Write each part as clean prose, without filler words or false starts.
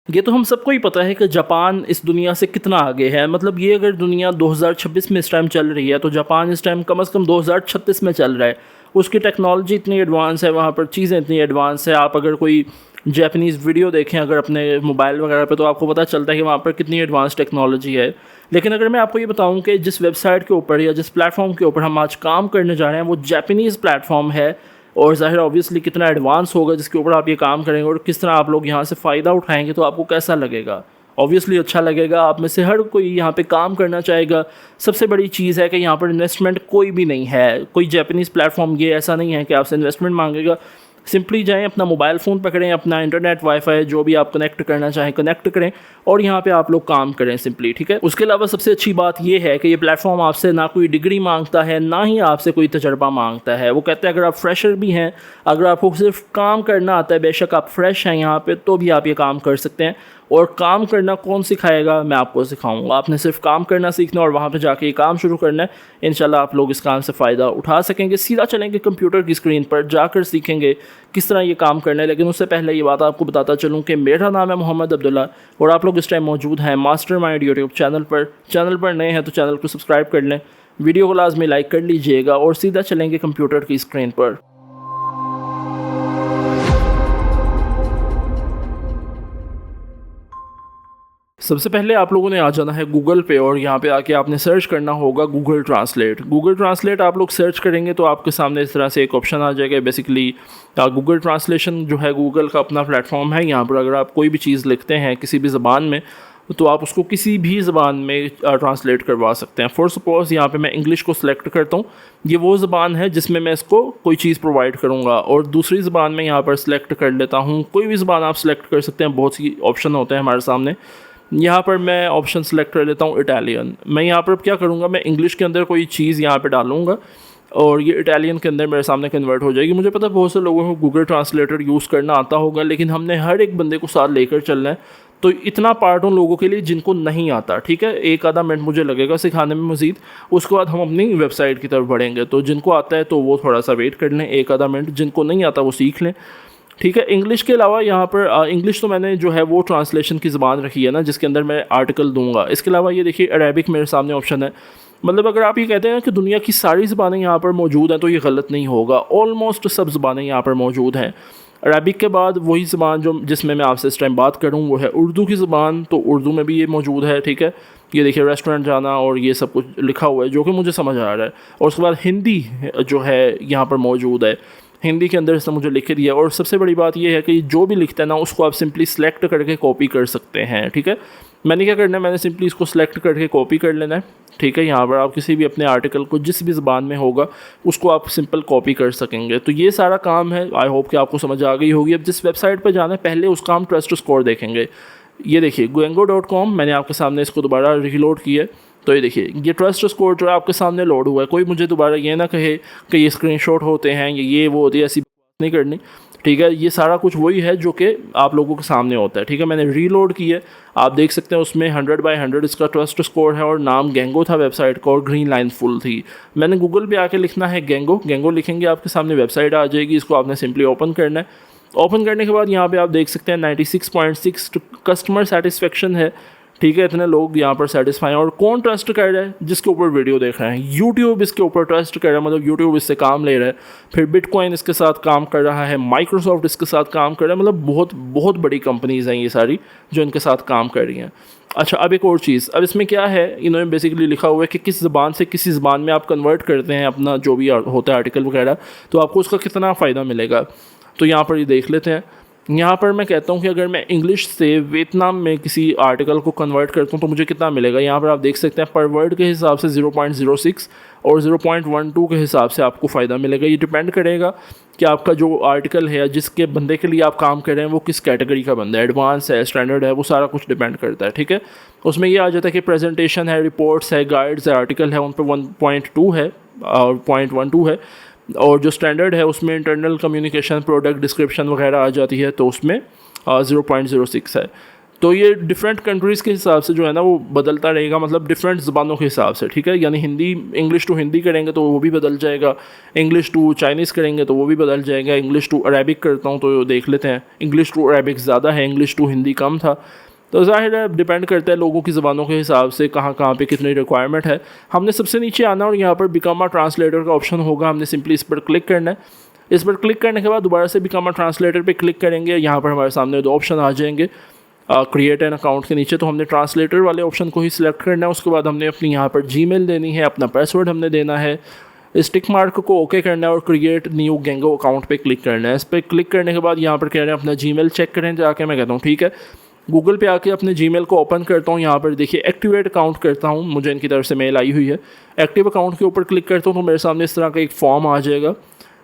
ये तो हम सबको ही पता है कि जापान इस दुनिया से कितना आगे है। मतलब ये अगर दुनिया 2026 में इस टाइम चल रही है तो जापान इस टाइम कम से कम 2036 में चल रहा है। उसकी टेक्नोलॉजी इतनी एडवांस है, वहाँ पर चीज़ें इतनी एडवांस है। आप अगर कोई जापानीज़ वीडियो देखें अगर अपने मोबाइल वगैरह पे, तो आपको पता चलता है कि वहाँ पर कितनी एडवांस टेक्नोलॉजी है। लेकिन अगर मैं आपको ये बताऊँ कि जिस वेबसाइट के ऊपर या जिस प्लेटफॉर्म के ऊपर हम आज काम करने जा रहे हैं वो जापानीज़ प्लेटफॉर्म है, और ज़ाहिर ऑब्वियसली कितना एडवांस होगा जिसके ऊपर आप ये काम करेंगे और किस तरह आप लोग यहाँ से फ़ायदा उठाएंगे, तो आपको कैसा लगेगा? ऑब्वियसली अच्छा लगेगा। आप में से हर कोई यहाँ पे काम करना चाहेगा। सबसे बड़ी चीज़ है कि यहाँ पर इन्वेस्टमेंट कोई भी नहीं है। कोई जापानीज़ प्लेटफॉर्म ये ऐसा नहीं है कि आपसे इन्वेस्टमेंट मांगेगा। सिंपली जाएं, अपना मोबाइल फ़ोन पकड़ें, अपना इंटरनेट वाईफाई जो भी आप कनेक्ट करना चाहें कनेक्ट करें और यहाँ पे आप लोग काम करें सिंपली, ठीक है। उसके अलावा सबसे अच्छी बात ये है कि ये प्लेटफॉर्म आपसे ना कोई डिग्री मांगता है, ना ही आपसे कोई तजर्बा मांगता है। वो कहते हैं अगर आप फ्रेशर भी हैं, अगर आपको सिर्फ काम करना आता है, बेशक आप फ्रेश हैं यहाँ पे, तो भी आप ये काम कर सकते हैं। और काम करना कौन सिखाएगा? मैं आपको सिखाऊंगा। आपने सिर्फ काम करना सीखना और वहाँ पे जाके ये काम शुरू करना है। इंशाल्लाह आप लोग इस काम से फ़ायदा उठा सकेंगे। सीधा चलेंगे कंप्यूटर की स्क्रीन पर, जाकर सीखेंगे किस तरह ये काम करना है। लेकिन उससे पहले ये बात आपको बताता चलूँ कि मेरा नाम है मोहम्मद अब्दुल्ला और आप लोग इस टाइम मौजूद हैं मास्टरमाइंड यूट्यूब चैनल पर। चैनल पर नए हैं तो चैनल को सब्सक्राइब कर लें, वीडियो को लाजमी लाइक कर लीजिएगा और सीधा चलेंगे कंप्यूटर की स्क्रीन पर। सबसे पहले आप लोगों ने आ जाना है गूगल पे और यहाँ पे आके आपने सर्च करना होगा गूगल ट्रांसलेट। गूगल ट्रांसलेट आप लोग सर्च करेंगे तो आपके सामने इस तरह से एक ऑप्शन आ जाएगा। बेसिकली गूगल ट्रांसलेशन जो है गूगल का अपना प्लेटफॉर्म है। यहाँ पर अगर आप कोई भी चीज़ लिखते हैं किसी भी ज़बान में तो आप उसको किसी भी ज़बान में ट्रांसलेट करवा सकते हैं। फॉर सपोज़ यहाँ पे मैं इंग्लिश को सिलेक्ट करता हूँ, ये वो ज़बान है जिसमें मैं इसको कोई चीज़ प्रोवाइड करूँगा। और दूसरी ज़बान में यहाँ पर सिलेक्ट कर लेता हूँ। कोई भी ज़बान आप सिलेक्ट कर सकते हैं, बहुत सी ऑप्शन होते हैं हमारे सामने। यहाँ पर मैं ऑप्शन सेलेक्ट कर लेता हूँ इटालियन। मैं यहाँ पर क्या करूँगा, मैं इंग्लिश के अंदर कोई चीज़ यहाँ पे डालूँगा और ये इटालियन के अंदर मेरे सामने कन्वर्ट हो जाएगी। मुझे पता है बहुत से लोगों को गूगल ट्रांसलेटर यूज़ करना आता होगा, लेकिन हमने हर एक बंदे को साथ लेकर चलना है। तो इतना पार्ट उन लोगों के लिए जिनको नहीं आता, ठीक है। एक आधा मिनट मुझे लगेगा सिखाने में मज़ीद, उसके बाद हम अपनी वेबसाइट की तरफ बढ़ेंगे। तो जिनको आता है तो वो थोड़ा सा वेट कर लें, एक आधा मिनट। जिनको नहीं आता वो सीख लें, ठीक है। इंग्लिश के अलावा यहाँ पर इंग्लिश तो मैंने जो है वो ट्रांसलेशन की ज़बान रखी है ना, जिसके अंदर मैं आर्टिकल दूंगा। इसके अलावा ये देखिए अरेबिक मेरे सामने ऑप्शन है। मतलब अगर आप ये कहते हैं कि दुनिया की सारी ज़बानें यहाँ पर मौजूद हैं तो ये गलत नहीं होगा। ऑलमोस्ट सब ज़बानें यहाँ पर मौजूद हैं। अरबिक के बाद वही ज़बान जो जिसमें मैं आपसे इस टाइम बात करूँ वो है उर्दू की ज़बान। तो उर्दू में भी ये मौजूद है, ठीक है। ये देखिए रेस्टोरेंट जाना और ये सब कुछ लिखा हुआ है जो कि मुझे समझ आ रहा है। और उसके बाद हिंदी जो है यहाँ पर मौजूद है। हिंदी के अंदर इसने मुझे लिख दिया। और सबसे बड़ी बात यह है कि जो भी लिखता है ना उसको आप सिंपली सेलेक्ट करके कॉपी कर सकते हैं, ठीक है। मैंने क्या करना है, मैंने सिंपली इसको सेलेक्ट करके कॉपी कर लेना है, ठीक है। यहाँ पर आप किसी भी अपने आर्टिकल को जिस भी ज़बान में होगा उसको आप सिंपल कॉपी कर सकेंगे। तो ये सारा काम है। आई होप कि आपको समझ आ गई होगी। अब जिस वेबसाइट पर जाना है पहले उसका हम ट्रस्ट स्कोर देखेंगे। ये देखिए goengo.com, मैंने आपके सामने इसको दोबारा रीलोड किया है। तो ये देखिए ये ट्रस्ट स्कोर जो है आपके सामने लोड हुआ है। कोई मुझे दोबारा ये ना कहे कि ये स्क्रीनशॉट होते हैं ये वो होती है, ऐसी नहीं करनी, ठीक है। ये सारा कुछ वही है जो कि आप लोगों के सामने होता है, ठीक है। मैंने रीलोड किया, आप देख सकते हैं उसमें 100/100 इसका ट्रस्ट स्कोर है और नाम गेंगो था वेबसाइट का और ग्रीन लाइन फुल थी। मैंने गूगल पे आके लिखना है गेंगो लिखेंगे आपके सामने वेबसाइट आ जाएगी। इसको आपने सिंपली ओपन करना है। ओपन करने के बाद यहाँ पे आप देख सकते हैं 96.6 कस्टमर सेटिस्फेक्शन है, ठीक है। इतने लोग यहाँ पर सेटिस्फाई हैं। और कौन ट्रस्ट कर रहा है? जिसके ऊपर वीडियो देख रहे हैं। यूट्यूब इसके ऊपर ट्रस्ट कर रहा है, मतलब यूट्यूब इससे काम ले रहा है। फिर बिटकॉइन इसके साथ काम कर रहा है, माइक्रोसॉफ्ट इसके साथ काम कर रहा है। मतलब बहुत बहुत बड़ी कंपनीज़ हैं ये सारी जो इनके साथ काम कर रही हैं। अच्छा, अब एक और चीज़, अब इसमें क्या है, इन्होंने बेसिकली लिखा हुआ है कि किस ज़बान से किसी ज़बान में आप कन्वर्ट करते हैं अपना जो भी होता है आर्टिकल वगैरह, तो आपको उसका कितना फ़ायदा मिलेगा। तो यहाँ पर ये देख लेते हैं। यहाँ पर मैं कहता हूँ कि अगर मैं इंग्लिश से वियतनाम में किसी आर्टिकल को कन्वर्ट करता हूँ तो मुझे कितना मिलेगा। यहाँ पर आप देख सकते हैं पर वर्ड के हिसाब से 0.06 और 0.12 के हिसाब से आपको फ़ायदा मिलेगा। ये डिपेंड करेगा कि आपका जो आर्टिकल है जिसके बंदे के लिए आप काम कर रहे हैं वो किस कैटेगरी का बंदा है, एडवांस है, स्टैंडर्ड है, वो सारा कुछ डिपेंड करता है, ठीक है। उसमें ये आ जाता है कि प्रेजेंटेशन है, रिपोर्ट्स है, गाइड्स है, आर्टिकल है, उन पर 1.2 है और 0.12 है। और जो स्टैंडर्ड है उसमें इंटरनल कम्युनिकेशन, प्रोडक्ट डिस्क्रिप्शन वगैरह आ जाती है, तो उसमें 0.06 है। तो ये डिफरेंट कंट्रीज़ के हिसाब से जो है ना वो बदलता रहेगा, मतलब डिफरेंट ज़बानों के हिसाब से, ठीक है। यानी हिंदी इंग्लिश टू हिंदी करेंगे तो वो भी बदल जाएगा, इंग्लिश टू चाइनीज़ करेंगे तो वो भी बदल जाएगा, इंग्लिश टू अरेबिक करता हूँ तो देख लेते हैं, इंग्लिश टू अरेबिक ज़्यादा है, इंग्लिश टू हिंदी कम था। तो ज़ाहिर है डिपेंड करता है लोगों की ज़बानों के हिसाब से कहाँ कहाँ पे कितनी रिक्वायरमेंट है। हमने सबसे नीचे आना और यहाँ पर बिकम अ ट्रांसलेटर का ऑप्शन होगा, हमने सिंपली इस पर क्लिक करना है। इस पर क्लिक करने के बाद दोबारा से बिकम अ ट्रांसलेटर पे क्लिक करेंगे, यहाँ पर हमारे सामने दो ऑप्शन आ जाएंगे क्रिएट एन अकाउंट के नीचे। तो हमने ट्रांसलेटर वाले ऑप्शन को ही सिलेक्ट करना है। उसके बाद हमने अपनी यहाँ पर जीमेल देनी है, अपना पासवर्ड हमने देना है, स्टिक मार्क को ओके करना है और क्रिएट न्यू गैंगो अकाउंट पे क्लिक करना है। इस पर क्लिक करने के बाद यहाँ पर कह रहे हैं अपना जीमेल चेक करें जाके। मैं कहता हूँ ठीक है, गूगल पे आके अपने जीमेल को ओपन करता हूँ, यहाँ पर देखिए एक्टिवेट अकाउंट करता हूँ, मुझे इनकी तरफ से मेल आई हुई है। एक्टिव अकाउंट के ऊपर क्लिक करता हूँ तो मेरे सामने इस तरह का एक फॉर्म आ जाएगा।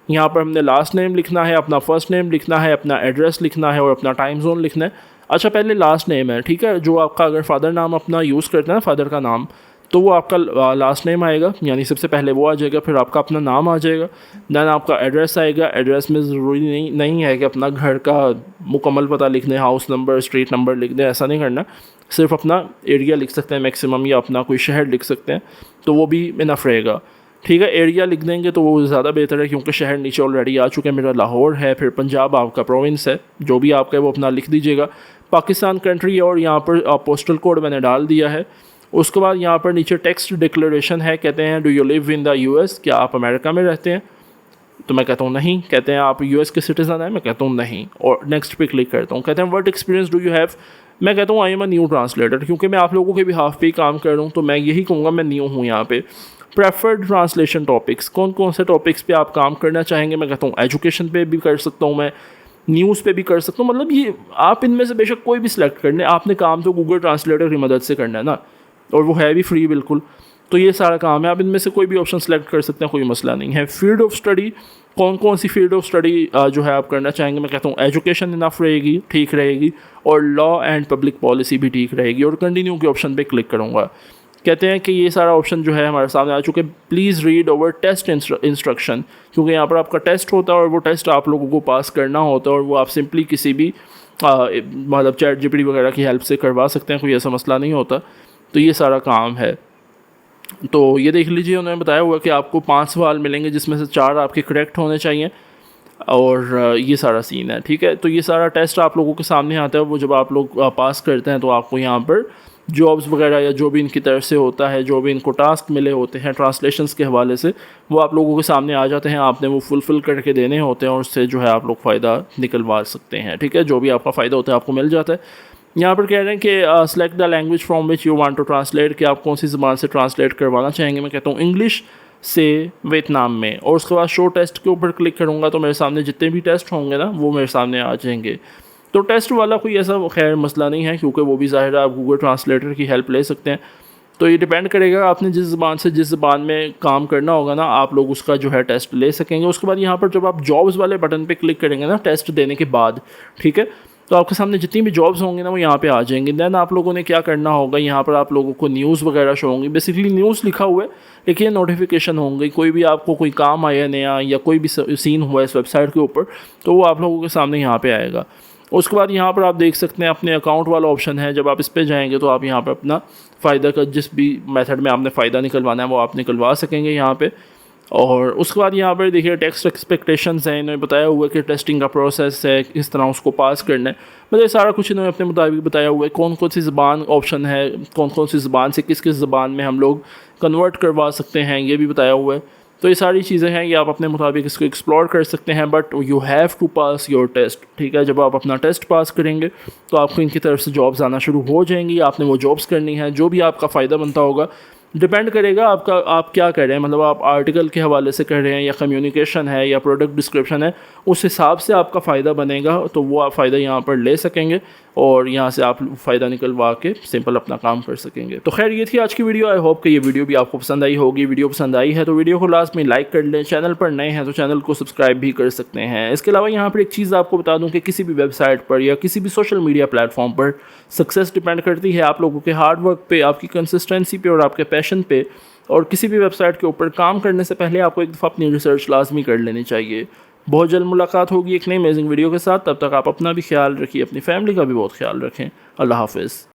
यहाँ पर हमने लास्ट नेम लिखना है, अपना फर्स्ट नेम लिखना है, अपना एड्रेस लिखना है और अपना टाइम जोन लिखना है। अच्छा पहले लास्ट नेम है, ठीक है, जो आपका अगर फादर नाम अपना यूज़ करते हैं ना, फादर का नाम, तो वो आपका लास्ट नेम आएगा, यानी सबसे पहले वो आ जाएगा, फिर आपका अपना नाम आ जाएगा, दैन आपका एड्रेस आएगा। एड्रेस में ज़रूरी नहीं है कि अपना घर का मुकम्मल पता लिख दें, हाउस नंबर स्ट्रीट नंबर लिख दें, ऐसा नहीं करना, सिर्फ अपना एरिया लिख सकते हैं मैक्सिमम, या अपना कोई शहर लिख सकते हैं तो वो भी इनफ रहेगा, ठीक है। एरिया लिख देंगे तो वो ज़्यादा बेहतर है, क्योंकि शहर नीचे ऑलरेडी आ चुके हैं, मेरा लाहौर है, फिर पंजाब आपका प्रोविंस है, जो भी आपका है वो अपना लिख दीजिएगा। पाकिस्तान कंट्री और यहाँ पर पोस्टल कोड मैंने डाल दिया है। उसके बाद यहाँ पर नीचे टेक्स्ट डिक्लेरेशन है, कहते हैं do you live in the US, क्या आप अमेरिका में रहते हैं, तो मैं कहता हूँ नहीं। कहते हैं आप यूएस के सिटीज़न हैं, मैं कहता हूँ नहीं, और नेक्स्ट पे क्लिक करता हूँ। कहते हैं what experience do you have, मैं कहता हूँ I am a new translator, क्योंकि मैं आप लोगों के बिहाफ पे ही काम कर रहा हूँ तो मैं यही कहूँगा मैं न्यू हूँ यहाँ पे। प्रेफर्ड ट्रांसलेशन टॉपिक्स, कौन कौन से टॉपिक्स पे आप काम करना चाहेंगे, मैं कहता हूँ एजुकेशन पे भी कर सकता हूँ, मैं न्यूज़ पे भी कर सकता हूँ, मतलब ये आप इनमें से बेशक कोई भी सिलेक्ट कर लें, आपने काम तो गूगल ट्रांसलेटर की मदद से करना है ना, और वो है भी फ्री बिल्कुल, तो ये सारा काम है, आप इनमें से कोई भी ऑप्शन सेलेक्ट कर सकते हैं, कोई मसला नहीं है। फील्ड ऑफ स्टडी, कौन कौन सी फील्ड ऑफ स्टडी जो है आप करना चाहेंगे, मैं कहता हूँ एजुकेशन इनफ रहेगी, ठीक रहेगी, और लॉ एंड पब्लिक पॉलिसी भी ठीक रहेगी, और कंटिन्यू के ऑप्शन पे क्लिक करूँगा। कहते हैं कि ये सारा ऑप्शन जो है हमारे सामने आ चुके। Please read over test instruction, क्योंकि यहाँ पर आपका टेस्ट होता है और वो टेस्ट आप लोगों को पास करना होता है, और वो आप सिंपली किसी भी मतलब चैट जीपीटी वगैरह की हेल्प से करवा सकते हैं, कोई ऐसा मसला नहीं होता। तो ये सारा काम है। तो ये देख लीजिए, उन्होंने बताया हुआ कि आपको 5 सवाल मिलेंगे जिसमें से 4 आपके करेक्ट होने चाहिए, और ये सारा सीन है, ठीक है। तो ये सारा टेस्ट आप लोगों के सामने आता है, वो जब आप लोग पास करते हैं तो आपको यहाँ पर जॉब्स वगैरह या जो भी इनकी तरफ से होता है, जो भी इनको टास्क मिले होते हैं ट्रांसलेशंस के हवाले से, वो आप लोगों के सामने आ जाते हैं, आपने वो फुलफ़िल करके देने होते हैं, और उससे जो है आप लोग फ़ायदा निकलवा सकते हैं, ठीक है। जो भी आपका फ़ायदा होता है आपको मिल जाता है। यहाँ पर कह रहे हैं कि select the language from which you want to translate, कि आप कौन सी ज़बान से ट्रांसलेट करवाना चाहेंगे, मैं कहता हूँ इंग्लिश से वियतनाम में, और उसके बाद शो टेस्ट के ऊपर क्लिक करूँगा तो मेरे सामने जितने भी टेस्ट होंगे ना वो मेरे सामने आ जाएंगे। तो टेस्ट वाला कोई ऐसा खैर मसला नहीं है, क्योंकि वो भी ज़ाहिर है आप गूगल ट्रांसलेटर की हेल्प ले सकते हैं। तो ये डिपेंड करेगा आपने जिस ज़बान में काम करना होगा ना, आप लोग उसका जो है टेस्ट ले सकेंगे। उसके बाद यहाँ पर जब आप जॉब्स वाले बटन पे क्लिक करेंगे ना टेस्ट देने के बाद, ठीक है, तो आपके सामने जितनी भी जॉब्स होंगी ना वो यहाँ पे आ जाएंगे। दैन आप लोगों ने क्या करना होगा, यहाँ पर आप लोगों को न्यूज़ वगैरह शो होंगी, बेसिकली न्यूज़ लिखा हुआ है लेकिन नोटिफिकेशन होंगी, कोई भी आपको कोई काम आया नया या कोई भी सीन हुआ इस वेबसाइट के ऊपर तो वो आप लोगों के सामने यहाँ पे आएगा। उसके बाद यहाँ पर आप देख सकते हैं अपने अकाउंट वाला ऑप्शन है, जब आप इस पर जाएंगे तो आप यहाँ पर अपना फ़ायदा का जिस भी मेथड में आपने फ़ायदा निकलवाना है वो आप निकलवा सकेंगे यहाँ पे। और उसके बाद यहाँ पर देखिए टेक्स्ट एक्सपेक्टेशंस हैं, इन्होंने बताया हुआ है कि टेस्टिंग का प्रोसेस है, किस तरह उसको पास करना है, मतलब सारा कुछ इन्होंने अपने मुताबिक बताया हुआ है। कौन कौन सी ज़बान ऑप्शन है, कौन कौन सी ज़बान से किस किस ज़बान में हम लोग कन्वर्ट करवा सकते हैं, ये भी बताया हुआ है। तो ये सारी चीज़ें हैं, ये आप अपने मुताबिक इसको एक्सप्लोर कर सकते हैं, but you have to pass your test, ठीक है। जब आप अपना टेस्ट पास करेंगे तो आपको इनकी तरफ से जॉब्स आना शुरू हो जाएंगी, आपने वो जॉब्स करनी है, जो भी आपका फ़ायदा बनता होगा। डिपेंड करेगा आपका आप क्या कर रहे हैं, मतलब आप आर्टिकल के हवाले से कर रहे हैं या कम्युनिकेशन है या प्रोडक्ट डिस्क्रिप्शन है, उस हिसाब से आपका फ़ायदा बनेगा, तो वो आप फ़ायदा यहाँ पर ले सकेंगे और यहाँ से आप फ़ायदा निकलवा के सिंपल अपना काम कर सकेंगे। तो खैर ये थी आज की वीडियो। आई होप कि ये वीडियो भी आपको पसंद आई होगी। वीडियो पसंद आई है तो वीडियो को लास्ट में लाइक कर लें, चैनल पर नए हैं तो चैनल को सब्सक्राइब भी कर सकते हैं। इसके अलावा यहाँ पर एक चीज़ आपको बता दूँ कि किसी भी वेबसाइट पर या किसी भी सोशल मीडिया प्लेटफॉर्म पर सक्सेस डिपेंड करती है आप लोगों के हार्ड वर्क पे, आपकी कंसिस्टेंसी पे और आपके पैशन पे। और किसी भी वेबसाइट के ऊपर काम करने से पहले आपको एक दफ़ा अपनी रिसर्च लाजमी कर लेनी चाहिए। बहुत जल्द मुलाकात होगी एक नई अमेजिंग वीडियो के साथ। तब तक आप अपना भी ख्याल रखिए, अपनी फैमिली का भी बहुत ख्याल रखें। अल्लाह हाफ़िज़।